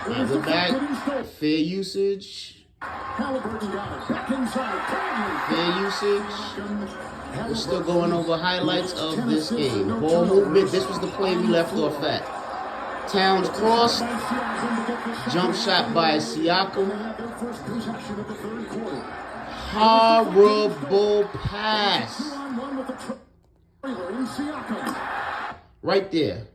We're back. Fair usage. Fair usage. We're still going over highlights of this game. Ball movement. This was the play we left off at. Towns crossed. Jump shot by Siakam. Horrible pass. Right there.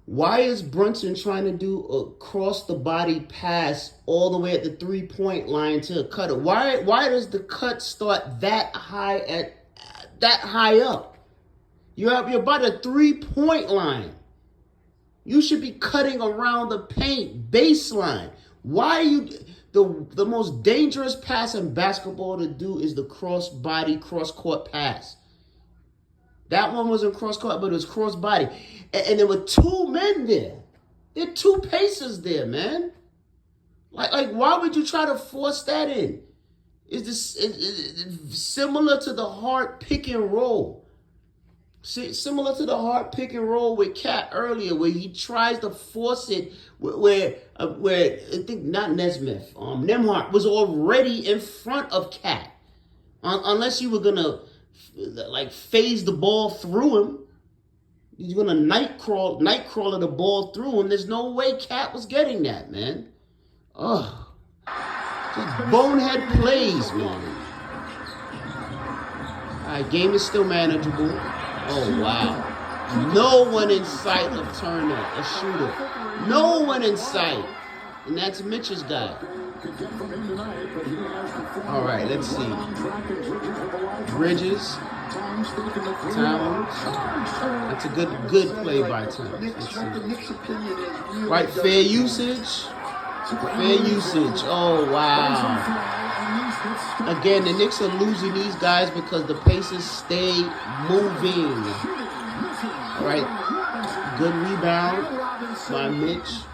Why is Brunson trying to do a cross-the-body pass all the way at the three-point line to a cutter? Why does the cut start that high up? You're about a three-point line. You should be cutting around the paint baseline. Why are you... The most dangerous pass in basketball to do is the cross-body, cross-court pass. That one wasn't cross-court, but it was cross-body. And there were two men there. There are two pacers there, man. Like, why would you try to force that in? Is this similar to the hard pick and roll? Similar to the hard pick and roll with Cat earlier, where he tries to force it, where I think not Nesmith, Nembhard was already in front of Cat, unless you were gonna like phase the ball through him. You're gonna night crawler the ball through him. There's no way Cat was getting that, man. Ugh, just bonehead plays, man. All right, game is still manageable. Oh, wow. No one in sight of Turner, a shooter. No one in sight. And that's Mitch's guy. All right, let's see. Bridges. Towns. That's a good play by Towns. Let's see. Right, fair usage. Fair usage. Oh, wow. Again, the Knicks are losing these guys because the Pacers stay moving. All right. Good rebound by Mitch.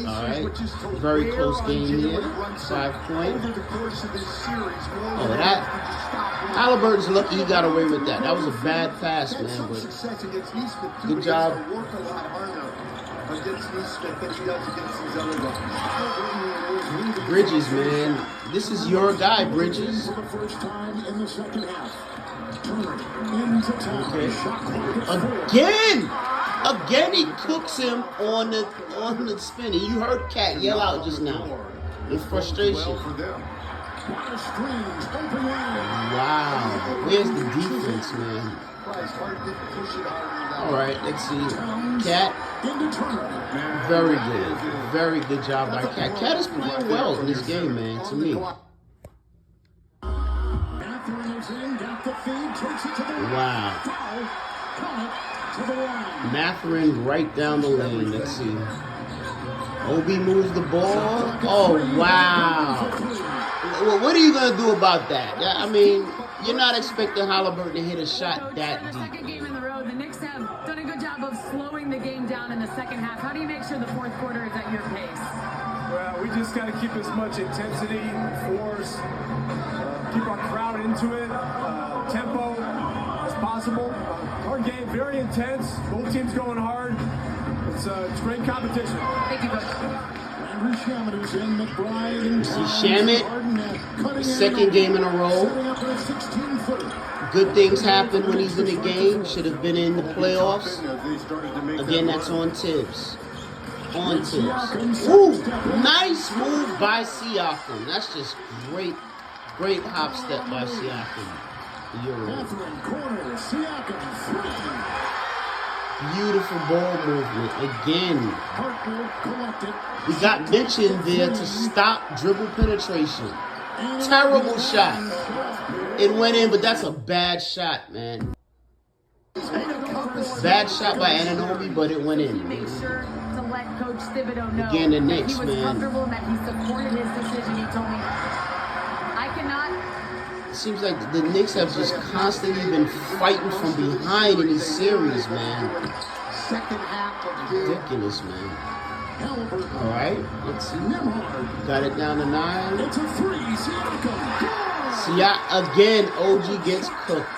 All right. Very close game here. 5 point. Oh, that. Halliburton's lucky he got away with that. That was a bad pass, man. But good job. Bridges, man. This is your guy, Bridges. Okay. Again he cooks him on the spin. And you heard Cat yell out just now in frustration. Wow. Where's the defense, man? All right, let's see. Cat. Very good. Very good job by Cat. Cat is playing well in this game, man, to me. Wow. Mathurin right down the lane. Let's see. Obi moves the ball. Oh, wow. Well, what are you going to do about that? I mean, you're not expecting Halliburton to hit a shot that deep. Second game in the road. The Knicks have done a good job of slowing the game down in the second half. How do you make sure the fourth quarter is at your pace? Well, we just got to keep as much intensity, force, keep our crowd into it, tempo as possible. Our game, very intense. Both teams going hard. It's great competition. Thank you, Coach. See Shamit, second game in a row. Good things happen when he's in the game. Should have been in the playoffs. Again, that's on Tibbs. On Tibbs. Ooh, nice move by Siakam. That's just great hop step by Siakam. Beautiful ball movement. Again, we got mentioned there to stop dribble penetration. Terrible shot. It went in, but that's a bad shot, man. Bad shot by Anunoby, but it went in. Make sure to let Coach Thibodeau know Again, the Knicks, that he was man. comfortable and that he supported his decision. He told me, I cannot. It seems like the Knicks have just constantly been fighting from behind in these series, man. Ridiculous, man. All right, let's see. Got it down to 9. Again, OG gets cooked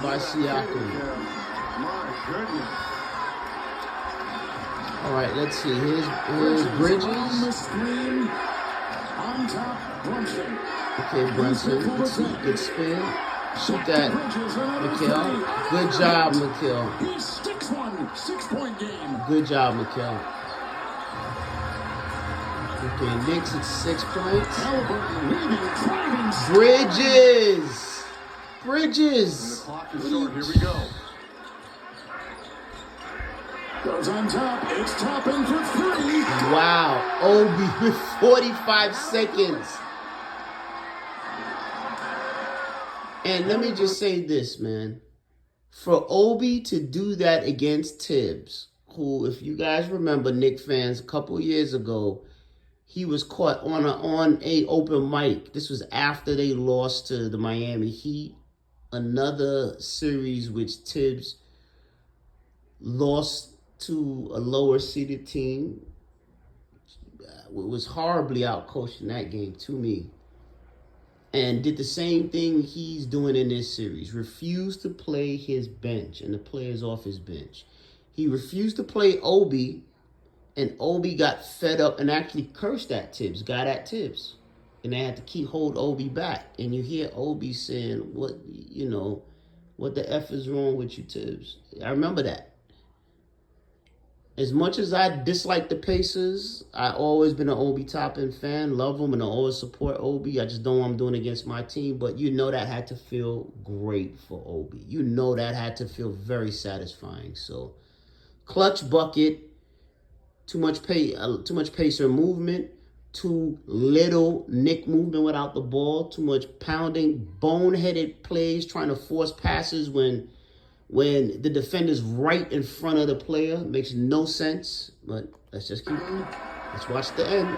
by Siakam. All right, let's see. Here's Bridges. On the screen, on top, Brunson. Okay, Brunson. Let's see. Good spin. Shoot that, Mikal. Good job, Mikal. He sticks one. 6-point game. Good job, Mikal. Okay, Knicks at 6 points. Halliburton leading, driving. Bridges. And the Bridges. clock is short. Here we go. Goes on top. It's tapping for 3. Wow. Obi with 45 seconds. And let me just say this, man. For Obi to do that against Tibbs, who, if you guys remember, Knicks fans, a couple years ago, he was caught on a open mic. This was after they lost to the Miami Heat. Another series which Tibbs lost to a lower seeded team. Was horribly outcoached in that game to me. And did the same thing he's doing in this series. Refused to play his bench and the players off his bench. He refused to play Obi, and Obi got fed up and actually cursed at Tibbs, got at Tibbs. And they had to hold Obi back. And you hear Obi saying, what the F is wrong with you, Tibbs? I remember that. As much as I dislike the Pacers, I always been an Obi Toppin fan. Love him and I always support Obi. I just don't know what I'm doing against my team. But you know that had to feel great for Obi. You know that had to feel very satisfying. So, clutch bucket. Too much Pacer movement. Too little Nick movement without the ball. Too much pounding. Boneheaded plays trying to force passes when the defender's right in front of the player. Makes no sense, but let's just keep on. Let's watch the end.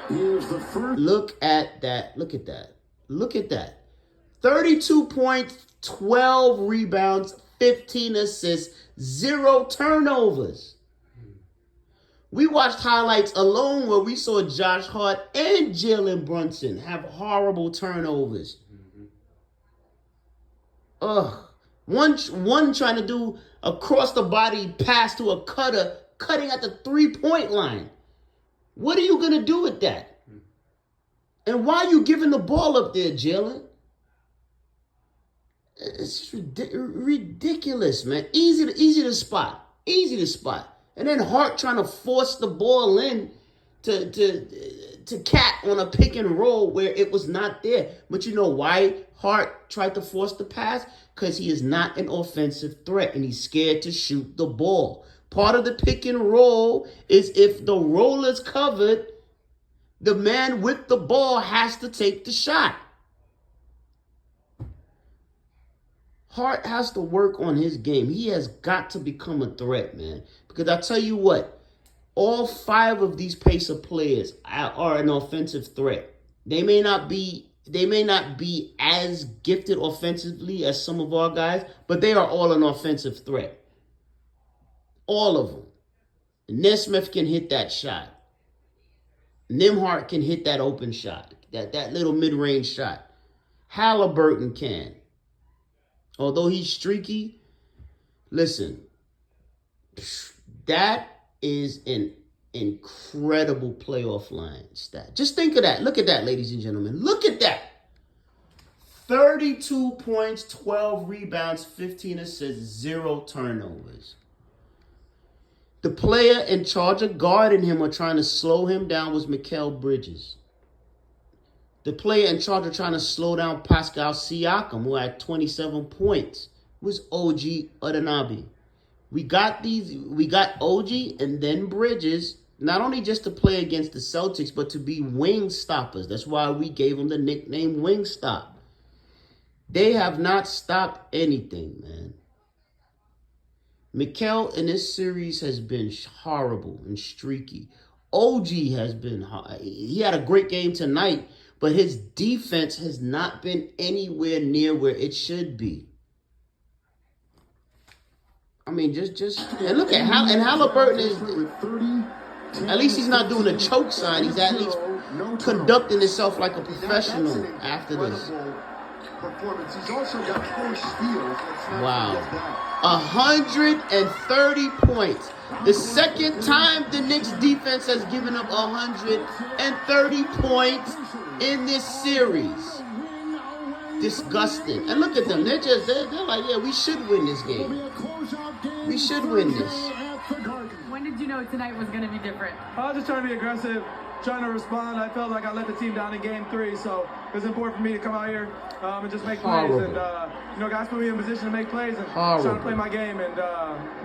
Here's the first. Look at that. Look at that. Look at that. 32 points, 12 rebounds, 15 assists, 0 turnovers. We watched highlights alone where we saw Josh Hart and Jalen Brunson have horrible turnovers. Ugh. One trying to do a cross-the-body pass to a cutter, cutting at the 3-point line. What are you going to do with that? And why are you giving the ball up there, Jalen? It's ridiculous, man. Easy to spot. Easy to spot. And then Hart trying to force the ball in to Cat on a pick and roll where it was not there. But you know why Hart tried to force the pass? Because he is not an offensive threat and he's scared to shoot the ball. Part of the pick and roll is if the roll is covered, the man with the ball has to take the shot. Hart has to work on his game. He has got to become a threat, man. Because I tell you what, all 5 of these Pacer players are an offensive threat. They may not be as gifted offensively as some of our guys, but they are all an offensive threat. All of them. Nesmith can hit that shot. Nembhard can hit that open shot, that little mid-range shot. Halliburton can. Although he's streaky, listen, that is an incredible playoff line stat. Just think of that. Look at that, ladies and gentlemen. Look at that. 32 points, 12 rebounds, 15 assists, 0 turnovers. The player in charge of guarding him or trying to slow him down was Mikal Bridges. The player in charge of trying to slow down Pascal Siakam, who had 27 points, was OG Anunoby. We got OG and then Bridges, not only just to play against the Celtics, but to be wing stoppers. That's why we gave them the nickname Wingstop. They have not stopped anything, man. Mikal in this series has been horrible and streaky. OG has been, he had a great game tonight, but his defense has not been anywhere near where it should be. I mean, just and look at Halliburton is, at least he's not doing a choke sign. He's at least conducting himself like a professional after this. performance. He's also got 4 steals. Let's not Wow. forget that. 130 points. The second time the Knicks defense has given up 130 points in this series. Disgusting. And look at them. They're like, yeah, we should win this game. We should win this. When did you know tonight was going to be different? I was just trying to be aggressive, trying to respond. I felt like I let the team down in game 3, so it was important for me to come out here and just make plays. Horrible. And, guys put me in a position to make plays and Horrible. trying to play my game. And,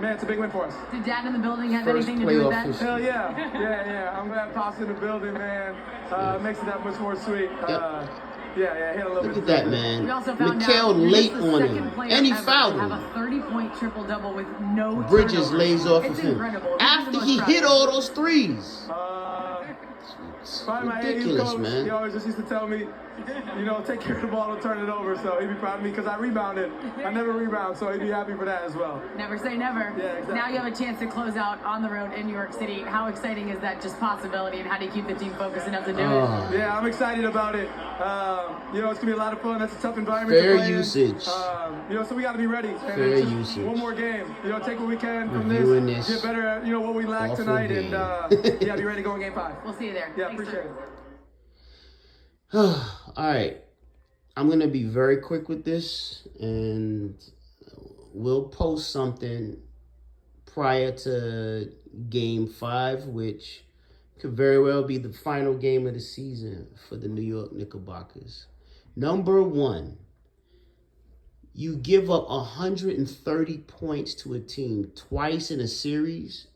man, it's a big win for us. Did Dad in the building have First anything to do with playoff that? history. Hell yeah. Yeah. I'm glad Pops in the building, man. Makes it that much more sweet. Yeah, hit a little Look bit. at that, man. We also found Mikal out late you're just the on second him. player And he ever fouled to have him. a 30-point triple-double with no Bridges turnovers. lays off It's of him. incredible. This is the After most he proud hit of all you. those threes. Probably my AU Ridiculous, coach, man. he always just used to tell me, take care of the ball, don't turn it over. So he'd be proud of me because I rebounded. I never rebound, so he'd be happy for that as well. Never say never. Yeah, exactly. Now you have a chance to close out on the road in New York City. How exciting is that just possibility, and how do you keep the team focused enough to do it? Yeah, I'm excited about it. It's going to be a lot of fun. That's a tough environment Fair to play usage. in. So we got to be ready. And Fair it's just usage. one more game. Take what we can from Reviewing this, this get better at, what we lack awful tonight, game. and be ready to go in game 5. We'll see you there. Yeah, Thanks, appreciate sir. it. All right. I'm going to be very quick with this, and we'll post something prior to game 5, which could very well be the final game of the season for the New York Knickerbockers. Number 1, you give up 130 points to a team twice in a series.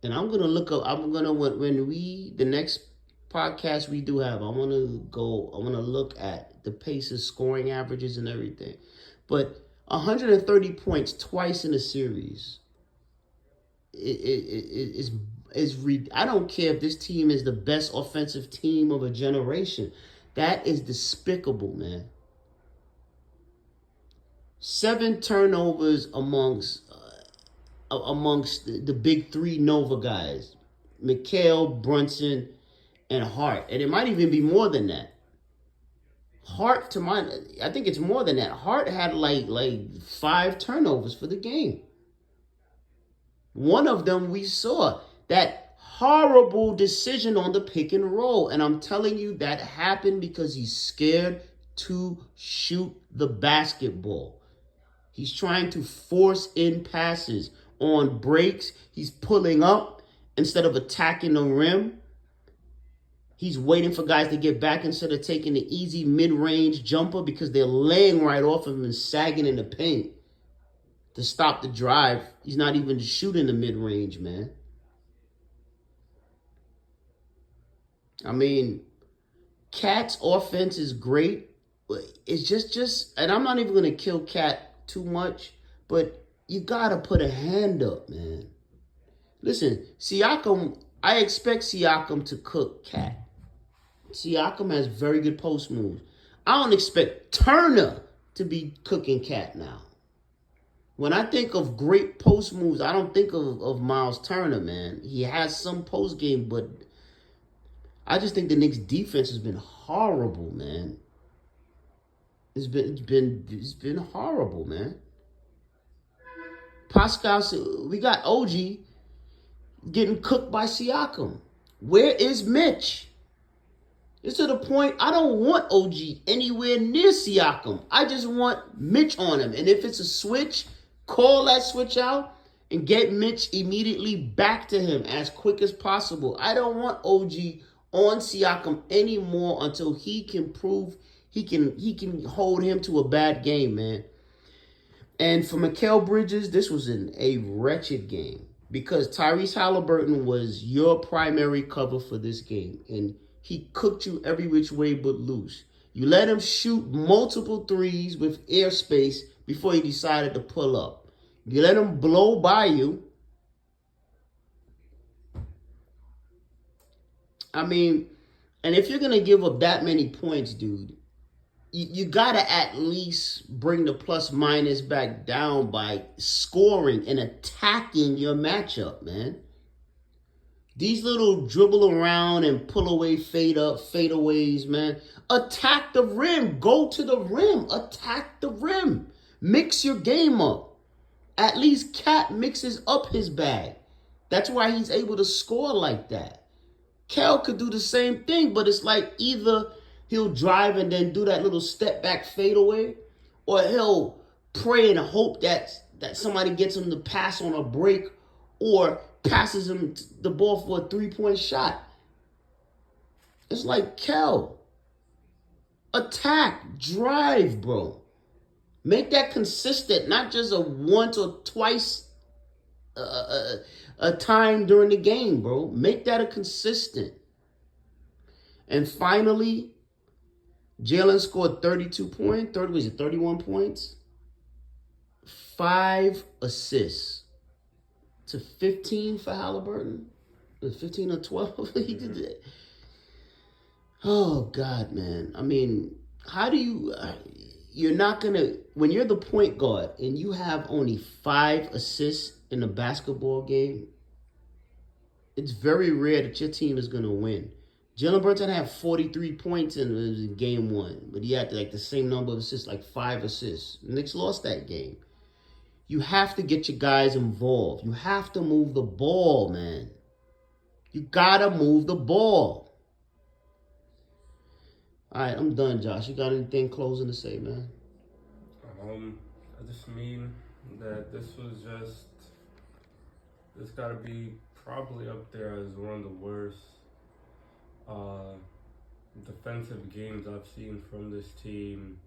And I'm going to look up, the next podcast we do have, I want to look at the Pacers scoring averages and everything. But 130 points twice in a series is I don't care if this team is the best offensive team of a generation. That is despicable, man. 7 turnovers amongst the big 3 Nova guys, Mikal, Brunson, and Hart. And it might even be more than that. I think it's more than that. Hart had like 5 turnovers for the game. One of them we saw, that horrible decision on the pick and roll. And I'm telling you, that happened because he's scared to shoot the basketball. He's trying to force in passes on breaks. He's pulling up instead of attacking the rim. He's waiting for guys to get back instead of taking the easy mid-range jumper because they're laying right off of him and sagging in the paint to stop the drive. He's not even shooting the mid-range, man. I mean, Cat's offense is great. It's just, and I'm not even going to kill Cat too much, but you got to put a hand up, man. Listen, Siakam, I expect Siakam to cook Cat. Siakam has very good post moves. I don't expect Turner to be cooking Cat now. When I think of great post moves, I don't think of Miles Turner, man. He has some post game, but I just think the Knicks defense has been horrible, man. It's been horrible, man. Pascal, we got OG getting cooked by Siakam. Where is Mitch? It's to the point I don't want OG anywhere near Siakam. I just want Mitch on him. And if it's a switch, call that switch out and get Mitch immediately back to him as quick as possible. I don't want OG on Siakam anymore until he can prove he can hold him to a bad game, man. And for Mikal Bridges, this was a wretched game because Tyrese Halliburton was your primary cover for this game. And he cooked you every which way but loose. You let him shoot multiple threes with airspace before he decided to pull up. You let him blow by you. I mean, and if you're going to give up that many points, dude, you got to at least bring the plus minus back down by scoring and attacking your matchup, man. These little dribble around and pull away, fade up, fadeaways, man. Attack the rim. Go to the rim. Attack the rim. Mix your game up. At least Cat mixes up his bag. That's why he's able to score like that. Kel could do the same thing, but it's like either he'll drive and then do that little step back fadeaway, or he'll pray and hope that somebody gets him to pass on a break or passes him the ball for a 3-point shot. It's like, Kel, attack, drive, bro. Make that consistent, not just a once or twice a time during the game, bro. Make that a consistent. And finally, Jalen scored 31 points, 5 assists to 15 for Halliburton. 15 or 12. He did that. Oh, God, man. I mean, how do you... You're not going to... When you're the point guard and you have only 5 assists in a basketball game, it's very rare that your team is going to win. Jalen Brunson had 43 points in game 1, but he had like the same number of assists, like 5 assists. The Knicks lost that game. You have to get your guys involved. You have to move the ball, man. You got to move the ball. All right, I'm done, Josh. You got anything closing to say, man? I just mean that this got to be probably up there as one of the worst defensive games I've seen from this team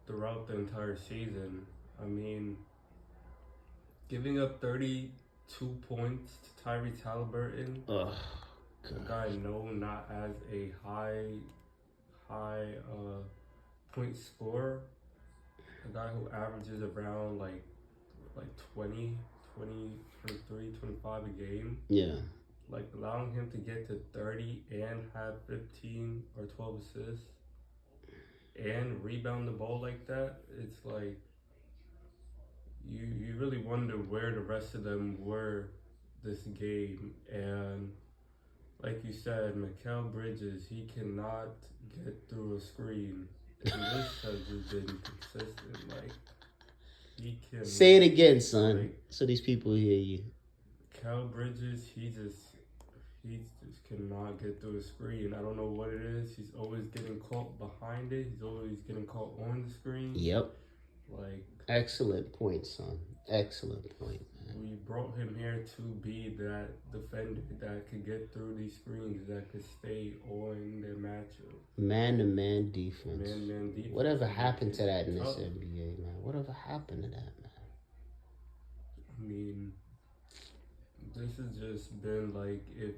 throughout the entire season. I mean, giving up 32 points to Tyrese Halliburton, a guy known not as a high point scorer, a guy who averages around like 20, 23, 25 a game. Yeah. Like, allowing him to get to 30 and have 15 or 12 assists and rebound the ball like that, it's like you really wonder where the rest of them were this game. And like you said, Mikal Bridges, he cannot get through a screen. And this has just been consistent. Like, he can... Say it again, son, like, so these people hear you. Mikal Bridges, he just cannot get through a screen. I don't know what it is. He's always getting caught behind it. He's always getting caught on the screen. Yep. Like, excellent point, son. Excellent point, man. We brought him here to be that defender that could get through these screens, that could stay on their matchup. Man-to-man defense. Man-to-man defense. Whatever happened to that in this NBA, man? Whatever happened to that, man? I mean, this has just been like, this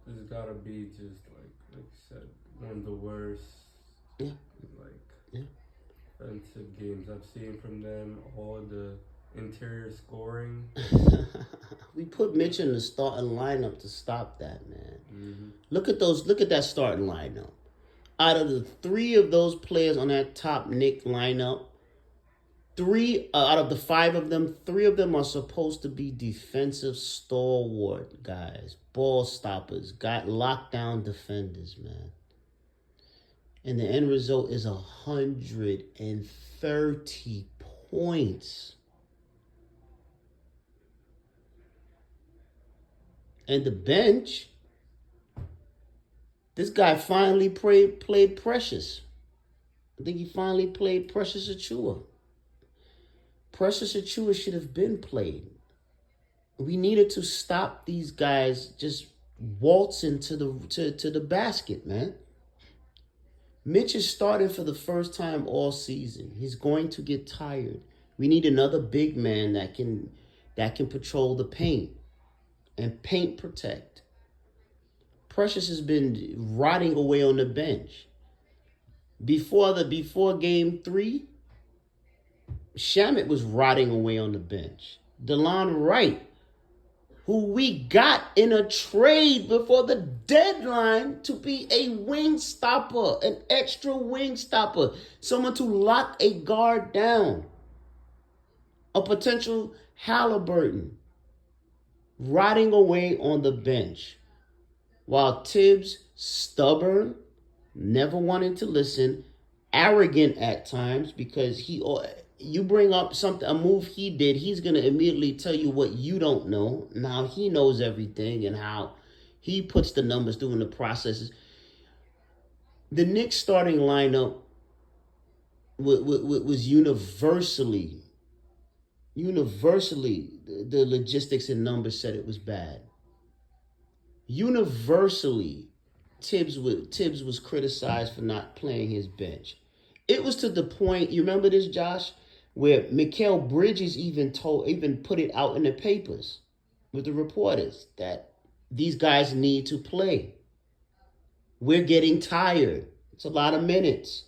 has gotta be just like you said, one of the worst, offensive games I've seen from them. All the interior scoring. We put Mitch in the starting lineup to stop that, man. Mm-hmm. Look at that starting lineup. Out of the 3 of those players on that top Knicks lineup, 3 out of the 5 of them, 3 of them are supposed to be defensive stalwart guys, ball stoppers, got lockdown defenders, man. And the end result is 130 points. And the bench, this guy finally played Precious. I think he finally played Precious Achiuwa. Precious Achiuwa should have been played. We needed to stop these guys just waltzing to the basket, man. Mitch is starting for the first time all season. He's going to get tired. We need another big man that can patrol the paint and paint protect. Precious has been rotting away on the bench. Before game 3, Shamet was rotting away on the bench. DeLon Wright, who we got in a trade before the deadline to be a wing stopper, an extra wing stopper, someone to lock a guard down. A potential Halliburton rotting away on the bench. While Tibbs, stubborn, never wanting to listen, arrogant at times, because you bring up a move he did, he's going to immediately tell you what you don't know. Now he knows everything and how he puts the numbers through in the processes. The Knicks starting lineup was universally, the logistics and numbers said it was bad. Universally, Tibbs was criticized for not playing his bench. It was to the point, you remember this, Josh, where Mikal Bridges even put it out in the papers with the reporters that these guys need to play. We're getting tired. It's a lot of minutes.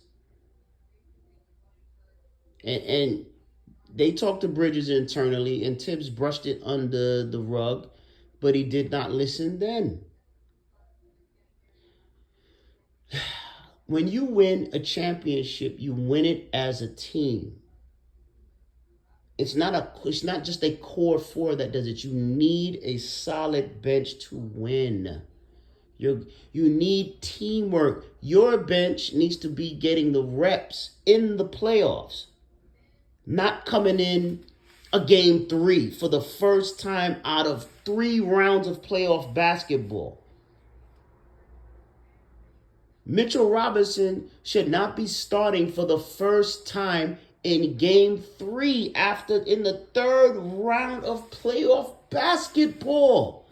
And they talked to Bridges internally, and Tibbs brushed it under the rug, but he did not listen then. When you win a championship, you win it as a team. It's not just a core four that does it. You need a solid bench to win. You need teamwork. Your bench needs to be getting the reps in the playoffs, not coming in a game 3 for the first time out of 3 rounds of playoff basketball. Mitchell Robinson should not be starting for the first time in game 3 in the 3rd round of playoff basketball.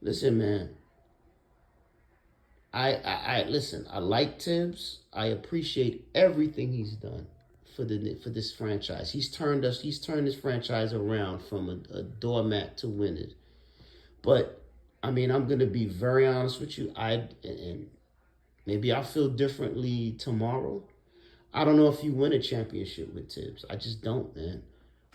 Listen, man. I listen. I like Tibbs. I appreciate everything he's done for this franchise. He's turned this franchise around from a doormat to winners. But I mean, I'm gonna be very honest with you. And maybe I'll feel differently tomorrow. I don't know if you win a championship with Tibbs. I just don't, man.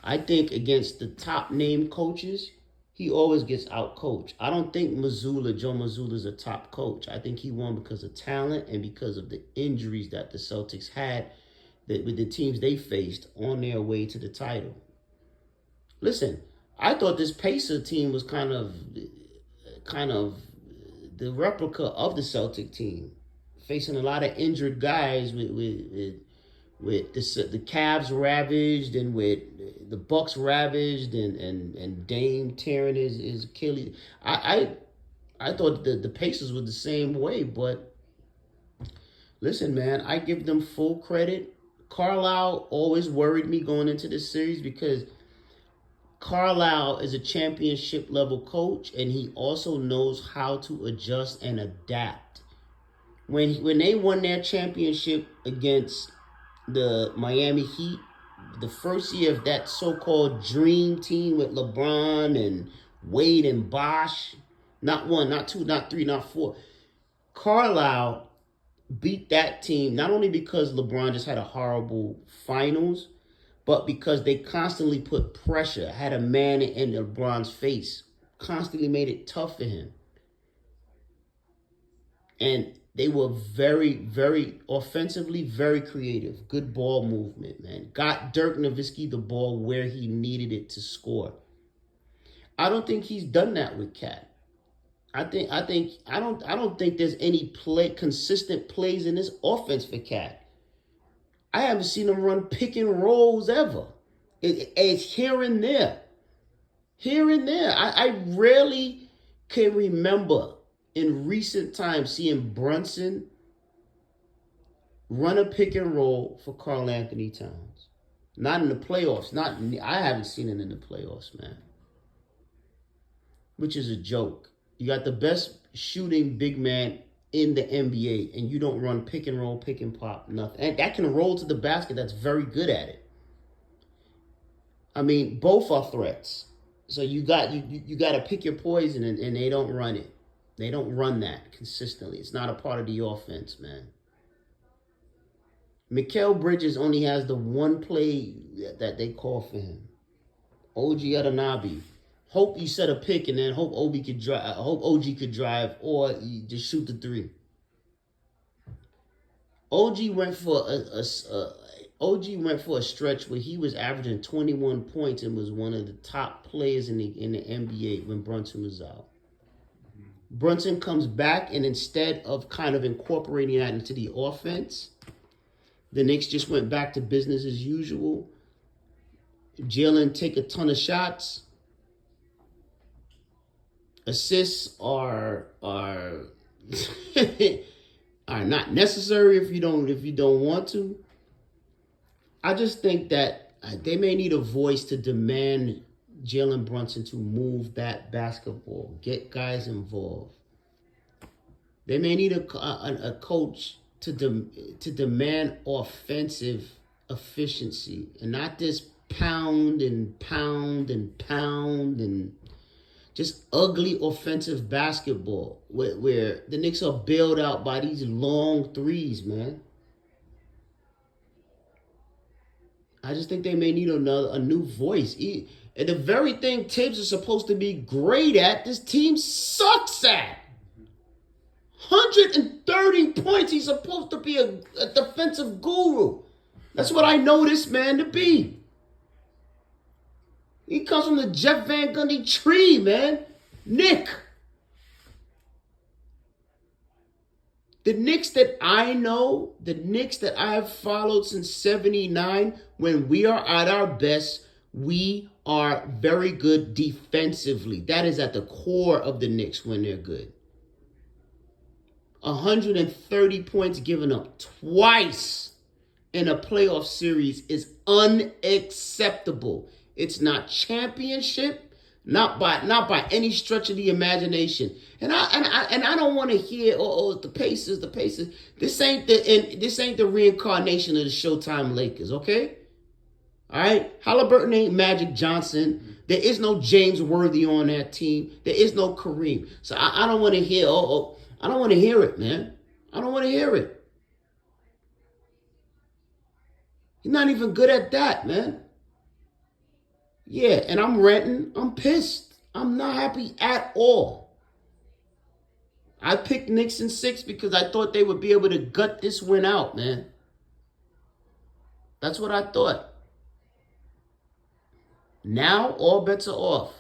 I think against the top name coaches, he always gets out-coached. I don't think Joe Mazzulla's a top coach. I think he won because of talent and because of the injuries that the Celtics had with the teams they faced on their way to the title. Listen, I thought this Pacer team was kind of the replica of the Celtic team, facing a lot of injured guys with the Cavs ravaged and with the Bucks ravaged and Dame tearing his Achilles. I thought the Pacers were the same way, but listen, man, I give them full credit. Carlisle always worried me going into this series because Carlisle is a championship level coach, and he also knows how to adjust and adapt. When they won their championship against the Miami Heat, the first year of that so-called dream team with LeBron and Wade and Bosh, not 1, not 2, not 3, not 4, Carlisle beat that team not only because LeBron just had a horrible finals, but because they constantly put pressure, had a man in LeBron's face, constantly made it tough for him. And they were very, very offensively, very creative. Good ball movement, man. Got Dirk Nowitzki the ball where he needed it to score. I don't think he's done that with Cat. I don't think there's any consistent plays in this offense for Cat. I haven't seen him run pick and rolls ever. It's here and there. Here and there. I rarely can remember in recent times seeing Brunson run a pick and roll for Karl Anthony Towns. Not in the playoffs. I haven't seen it in the playoffs, man. Which is a joke. You got the best shooting big man in the NBA, and you don't run pick and roll, pick and pop, nothing. And that can roll to the basket. That's very good at it. I mean, both are threats. So you got to pick your poison, and they don't run it. They don't run that consistently. It's not a part of the offense, man. Mikal Bridges only has the one play that they call for him. OG Adenabi. Hope you set a pick and then hope OG could drive, or you just shoot the 3. OG went for OG went for a stretch where he was averaging 21 points and was one of the top players in the NBA when Brunson was out. Brunson comes back, and instead of kind of incorporating that into the offense, the Knicks just went back to business as usual. Jalen take a ton of shots. Assists are are not necessary if you don't want to. I just think that they may need a voice to demand Jalen Brunson to move that basketball, get guys involved. They may need a coach to demand offensive efficiency and not this pound and pound and pound and just ugly offensive basketball where the Knicks are bailed out by these long threes, man. I just think they may need a new voice. And the very thing Tibbs is supposed to be great at, this team sucks at. 130 points. He's supposed to be a defensive guru. That's what I know this man to be. He comes from the Jeff Van Gundy tree, man. Nick. The Knicks that I know, the Knicks that I have followed since 79, when we are at our best, we are very good defensively. That is at the core of the Knicks when they're good. 130 points given up twice in a playoff series is unacceptable. It's not championship, not by any stretch of the imagination. And I don't want to hear the Pacers. This ain't the reincarnation of the Showtime Lakers, okay? All right, Halliburton ain't Magic Johnson. There is no James Worthy on that team. There is no Kareem. So I don't want to hear. I don't want to hear it, man. I don't want to hear it. He's not even good at that, man. Yeah, and I'm ranting. I'm pissed. I'm not happy at all. I picked Knicks in 6 because I thought they would be able to gut this win out, man. That's what I thought. Now, all bets are off.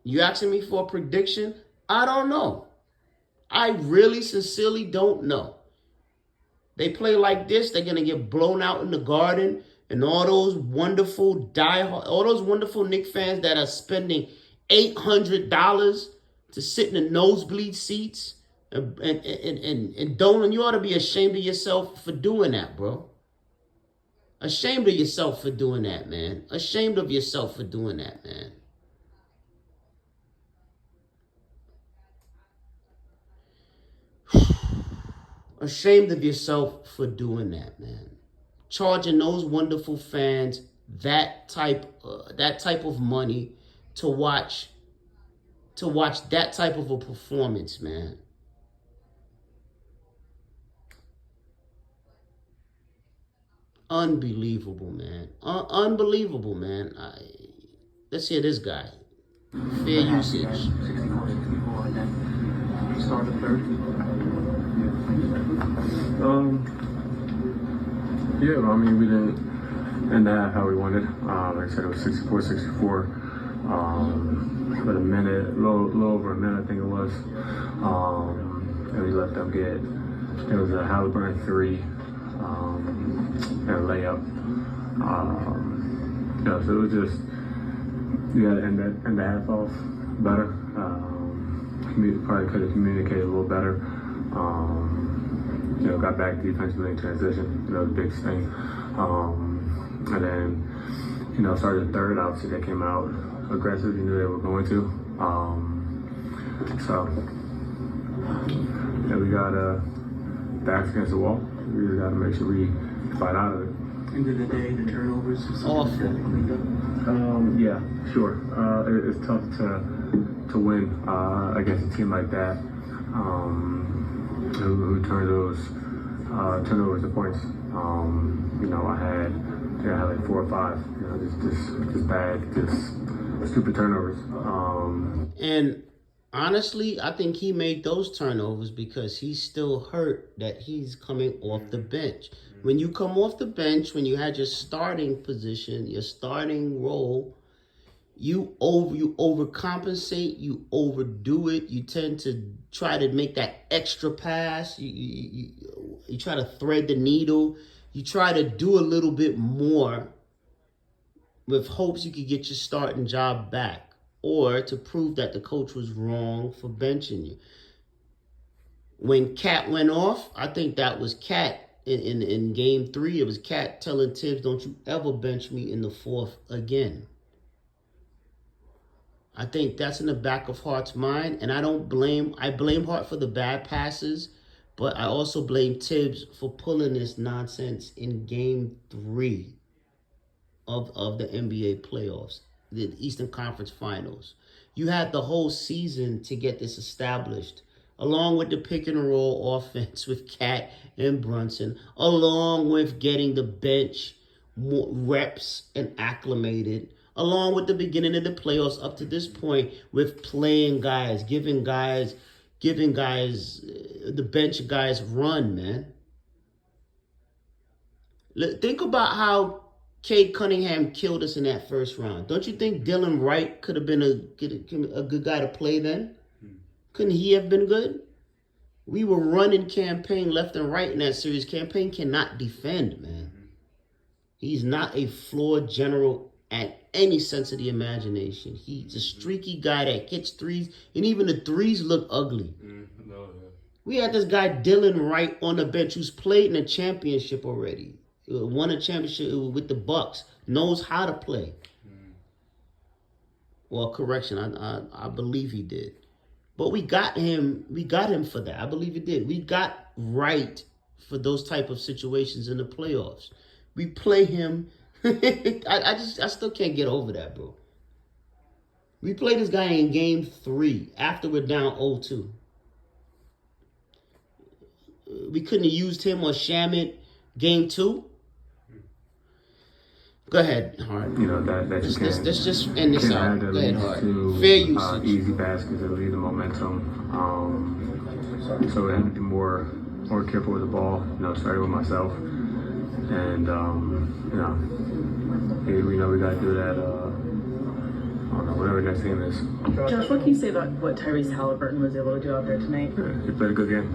You asking me for a prediction? I don't know. I really, sincerely don't know. They play like this, they're going to get blown out in the Garden. And all those wonderful Knicks fans that are spending $800 to sit in the nosebleed seats and don't, you ought to be ashamed of yourself for doing that, bro. Ashamed of yourself for doing that, man. Ashamed of yourself for doing that, man. Ashamed of yourself for doing that, man. Charging those wonderful fans that type of money to watch that type of a performance, man. Unbelievable, man. Unbelievable, man. Let's hear this guy. Fair usage. Start at 30. Yeah, I mean, we didn't end that how we wanted. Like I said, it was 64-64. But a little over a minute, I think it was. And we let them get, it was a Halliburton 3 and a layup. So it was just, you got to end the half off better. Probably could have communicated a little better. Got back defensively in transition. The big thing. And then, started the third. Obviously, they came out aggressive. You knew they were going to. We got backs against the wall. We just got to make sure we fight out of it. End of the day, the turnovers. Awful. Yeah, sure. It's tough to win against a team like that. Who turned those turnovers to points. I had like 4 or 5. Just bad, just stupid turnovers. And Honestly, I think he made those turnovers because he's still hurt that he's coming off the bench. When you come off the bench, when you had your starting position, your starting role, you overcompensate, you overdo it. You tend to try to make that extra pass. You try to thread the needle. You try to do a little bit more with hopes you could get your starting job back, or to prove that the coach was wrong for benching you. When Cat went off, I think that was Cat in game 3. It was Cat telling Tibbs, don't you ever bench me in the 4th again. I think that's in the back of Hart's mind, and I blame Hart for the bad passes, but I also blame Tibbs for pulling this nonsense in game 3 of the NBA playoffs, the Eastern Conference Finals. You had the whole season to get this established, along with the pick and roll offense with Cat and Brunson, along with getting the bench more reps and acclimated, along with the beginning of the playoffs up to this point with playing guys, giving guys, the bench guys run, man. Think about how Cade Cunningham killed us in that first round. Don't you think Dylan Wright could have been a good guy to play then? Couldn't he have been good? We were running Campaign left and right in that series. Campaign cannot defend, man. He's not a floor general at any sense of the imagination. He's a streaky guy that hits threes, and even the threes look ugly. We had this guy Dylan Wright on the bench who's played in a championship already. Won a championship with the Bucks, knows how to play. Well, correction, I believe he did. But we got him for that. I believe he did. We got Wright for those type of situations in the playoffs. We play him. I still can't get over that, bro. We played this guy in game 3 after we're down 0-2. We couldn't have used him or Shamit game 2. Go ahead, Hart. You know, that you can't. Let's just end this out. Go ahead, Hart. Fair usage. Easy baskets that lead the momentum. So we had to be more careful with the ball. You know, starting with myself, and we know we got to do that. I don't know, whatever next game is. Josh, what can you say about what Tyrese Halliburton was able to do out there tonight? Yeah, he played a good game.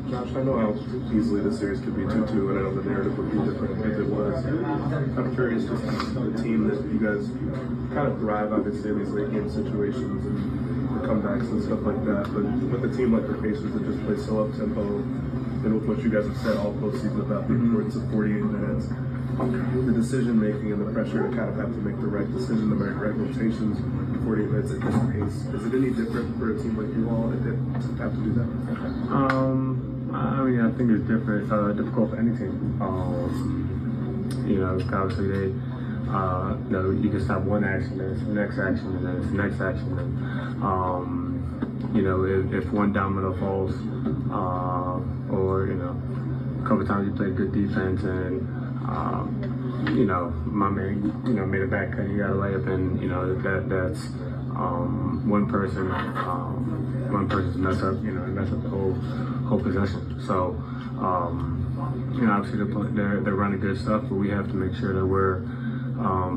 Josh, I know how easily the series could be 2-2, and I know the narrative would be different if it was. I'm curious, just the team that you guys kind of thrive, obviously, in these late game situations and the comebacks and stuff like that. But with a team like the Pacers that just play so up tempo, and with what you guys have said all postseason about the importance of 48 minutes, the decision making and the pressure to kind of have to make the right decision, to make right rotations, 48 minutes at this pace, is it any different for a team like you all that have to do that? I mean, I think it's different. It's difficult for any team. You know, obviously they, you know, you can stop one action, then it's the next action, and then it's the next action. And, you know, if one domino falls, or, you know, a couple times you play good defense and, you know, my man, you know, made a back cut, he got a layup, and, you know, that's one person's mess up, you know, mess up the whole possession. So, you know, obviously they're running good stuff, but we have to make sure that we're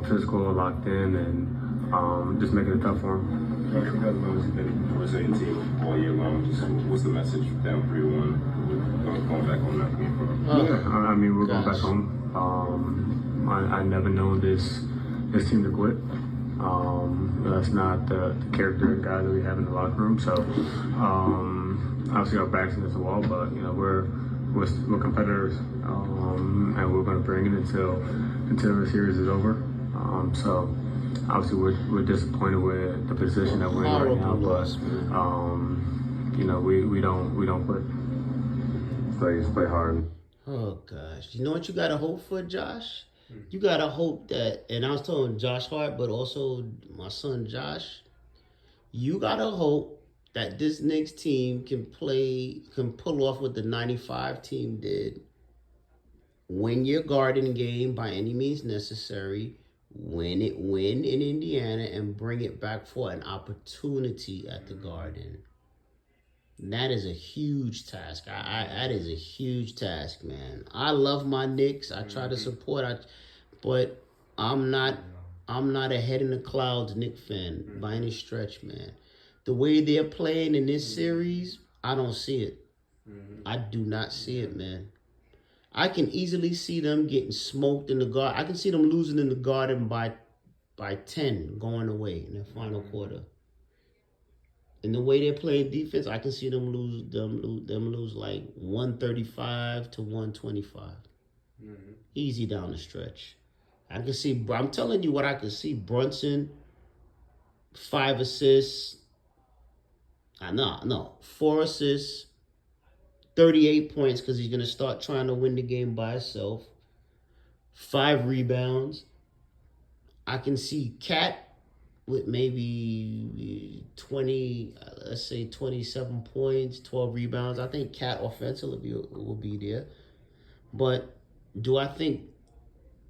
physical, locked in, and just making it tough for them. You guys have obviously been a resilient team all year long. Just what's the message down 3-1? Going back on that game from? Yeah, I mean, we're going back home. I never known this team to quit. That's not the character and guy that we have in the locker room. So obviously our backs against the wall, but you know we're competitors, and we're going to bring it until the series is over. So obviously we're disappointed with the position that we're in right now, but you know we don't quit. Play hard. Oh gosh, you know what you gotta hope for, Josh? You gotta hope that, and I was telling Josh Hart, but also my son Josh, you gotta hope that this Knicks team can pull off what the 95 team did. Win your Garden game by any means necessary. win in Indiana, and bring it back for an opportunity at the Garden. That is a huge task. That is a huge task, man. I love my Knicks. I try to support, but I'm not a head in the clouds Knicks fan by any stretch, man. The way they're playing in this series, I don't see it. I do not see it, man. I can easily see them getting smoked in the Garden. I can see them losing in the Garden by 10 going away in the final quarter. And the way they're playing defense, I can see them lose like 135 to 125. Easy down the stretch. I can see. I'm telling you what I can see. Brunson, 5 assists. 4 assists, 38 points because he's gonna start trying to win the game by himself. 5 rebounds. I can see Cat with maybe 20, let's say 27 points, 12 rebounds. I think Cat offensively will be there. But do I think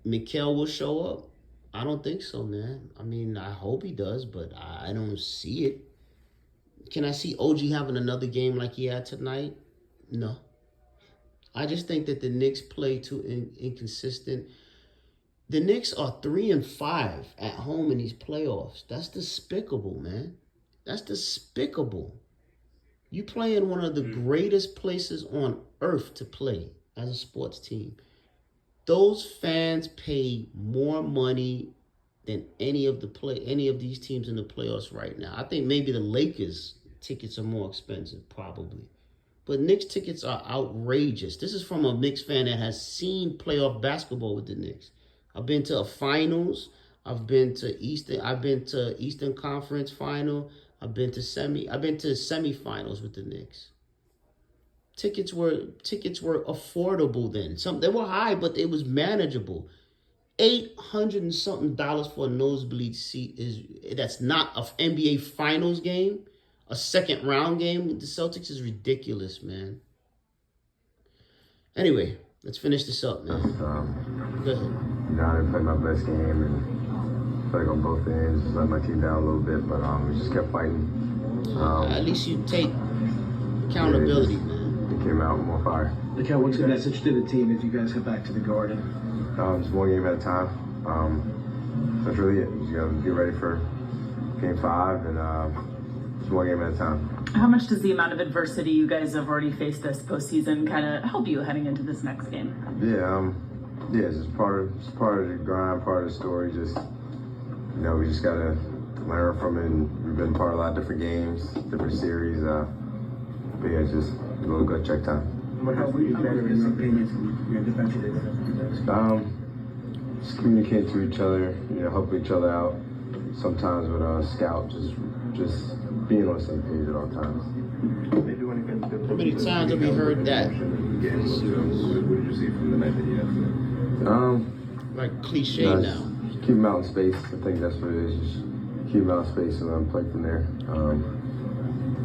Mikal will show up? I don't think so, man. I mean, I hope he does, but I don't see it. Can I see OG having another game like he had tonight? No. I just think that the Knicks play too inconsistent. The Knicks are 3-5 at home in these playoffs. That's despicable, man. That's despicable. You play in one of the greatest places on earth to play as a sports team. Those fans pay more money than any of these teams in the playoffs right now. I think maybe the Lakers tickets are more expensive, probably. But Knicks tickets are outrageous. This is from a Knicks fan that has seen playoff basketball with the Knicks. I've been to a finals. I've been to Eastern Conference final. I've been to semifinals with the Knicks. Tickets were affordable then. They were high, but it was manageable. $800 and something for a nosebleed seat that's not an NBA Finals game, a second round game with the Celtics is ridiculous, man. Anyway, let's finish this up, man. Go ahead. I didn't play my best game and played on both ends, just let my team down a little bit, but we just kept fighting. At least you take accountability, man. It came out more fire. Mikal, what's the message to the team as you guys head back to the Garden? Just one game at a time. That's really it. You got to get ready for Game 5 and just one game at a time. How much does the amount of adversity you guys have already faced this postseason kind of help you heading into this next game? Yeah, it's just part of the grind, part of the story. Just, we just got to learn from it. And we've been part of a lot of different games, different series. But yeah, it's just a little gut check time. How were you better in your opinion from your defensive? Just communicate to each other, helping each other out. Sometimes with scout, just being on the same page at all times. How many times have we heard that? What did you see from the night that you had? Like cliche now. Just keep them out in space. I think that's what it is. Just keep them out in space and let them play from there.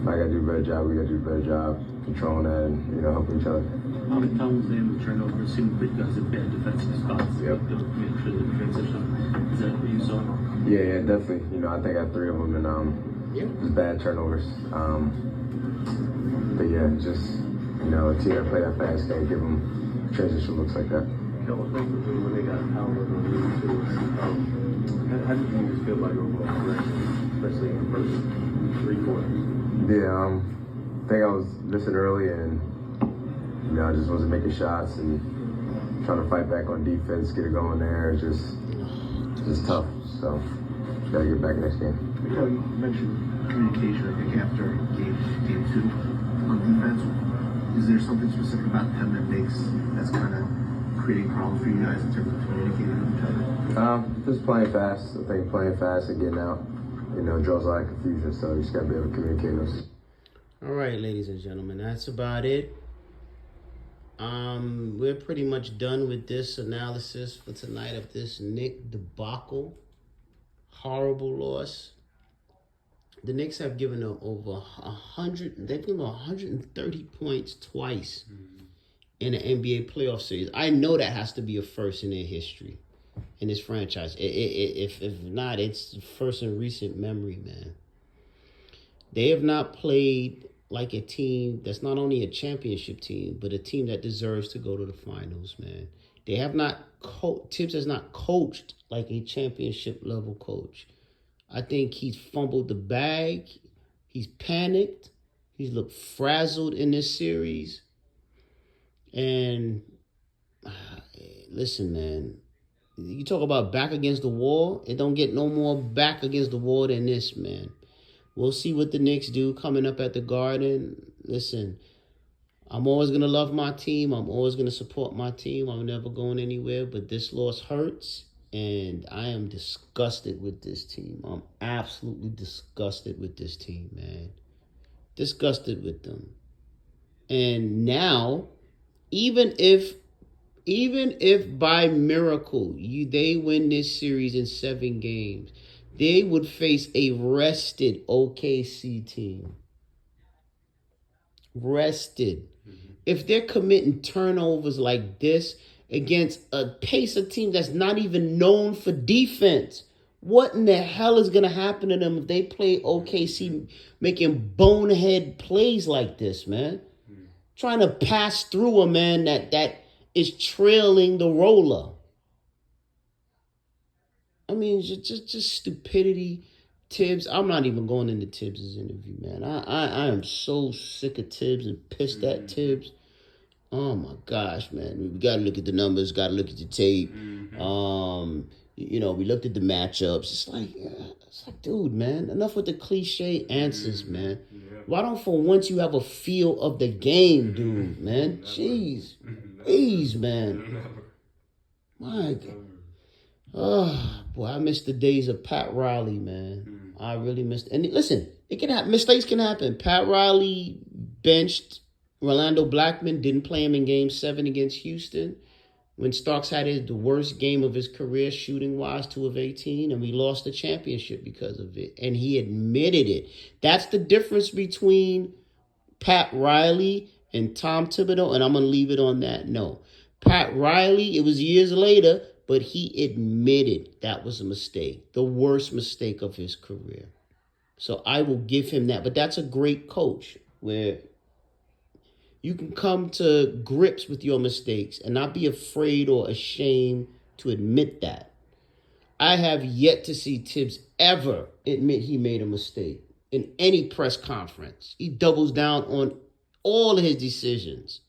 I got to do a better job. We got to do a better job controlling that and helping each other. How many times they would turn over, seeing that you guys in bad defensive spots? Yep. To make sure the transition. Is that what you saw? Yeah, definitely. I think I had 3 of them and just bad turnovers. But yeah, just a team that play that fast can't give them transition looks like that. When they got power on you too, how did you feel about your overall progression, especially in the first 3 quarters? Yeah, I think I was missing early and I just wasn't making shots and trying to fight back on defense, get it going there. It's just tough. So just gotta get back next game. You mentioned communication, I think, after game 2 on defense. Is there something specific about them that's kind of creating problems for you guys in terms of communicating with each other? Just playing fast. I think playing fast and getting out, draws a lot of confusion. So you just gotta be able to communicate those. All right, ladies and gentlemen, that's about it. We're pretty much done with this analysis for tonight of this Knicks debacle. Horrible loss. The Knicks have given up over 100. They've given 130 points twice in an NBA playoff series. I know that has to be a first in their history. in this franchise. If not, it's first in recent memory, man. They have not played like a team that's not only a championship team, but a team that deserves to go to the finals, man. They have not Tibbs has not coached like a championship level coach. I think he's fumbled the bag. He's panicked. He's looked frazzled in this series. And listen, man, you talk about back against the wall. It don't get no more back against the wall than this, man. We'll see what the Knicks do coming up at the Garden. Listen, I'm always going to love my team. I'm always going to support my team. I'm never going anywhere. But this loss hurts, and I am disgusted with this team. I'm absolutely disgusted with this team, man. Disgusted with them. And now, even if by miracle they win this series in 7 games, they would face a rested OKC team. Rested. If they're committing turnovers like this against a Pacer team that's not even known for defense, what in the hell is going to happen to them if they play OKC making bonehead plays like this, man? Trying to pass through a man that is trailing the roller. I mean, just stupidity. Tibbs, I'm not even going into Tibbs' interview, man. I am so sick of Tibbs and pissed at Tibbs. Oh my gosh, man. We got to look at the numbers, got to look at the tape. We looked at the matchups. It's like, dude, man, enough with the cliche answers, man. Why don't for once you have a feel of the game, dude, man? Jeez. Please, man. My God. Oh, boy, I miss the days of Pat Riley, man. I really missed. And listen, it can happen. Mistakes can happen. Pat Riley benched Rolando Blackman, didn't play him in Game 7 against Houston when Starks had the worst game of his career shooting-wise, 2 of 18, and we lost the championship because of it. And he admitted it. That's the difference between Pat Riley and Tom Thibodeau, and I'm going to leave it on that note. Pat Riley, it was years later, but he admitted that was a mistake, the worst mistake of his career. So I will give him that. But that's a great coach where you can come to grips with your mistakes and not be afraid or ashamed to admit that. I have yet to see Tibbs ever admit he made a mistake in any press conference. He doubles down on all of his decisions,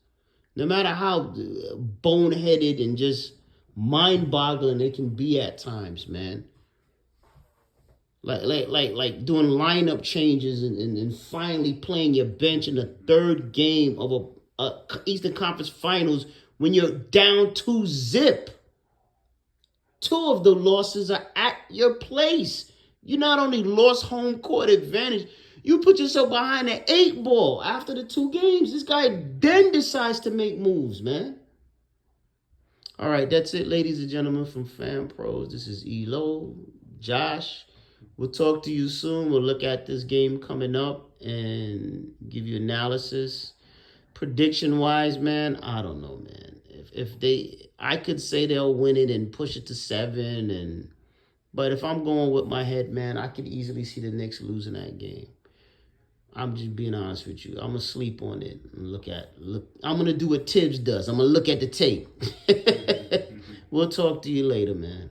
no matter how boneheaded and just mind-boggling they can be at times, man. Like doing lineup changes and finally playing your bench in the 3rd game of a Eastern Conference Finals when you're down 2-0. 2 of the losses are at your place. You not only lost home court advantage, you put yourself behind the 8 ball after the 2 games. This guy then decides to make moves, man. All right, that's it, ladies and gentlemen, from Fan Pros. This is Elo, Josh. We'll talk to you soon. We'll look at this game coming up and give you analysis. Prediction-wise, man, I don't know, man. I could say they'll win it and push it to 7, but if I'm going with my head, man, I could easily see the Knicks losing that game. I'm just being honest with you. I'm going to sleep on it and I'm going to do what Tibbs does. I'm going to look at the tape. We'll talk to you later, man.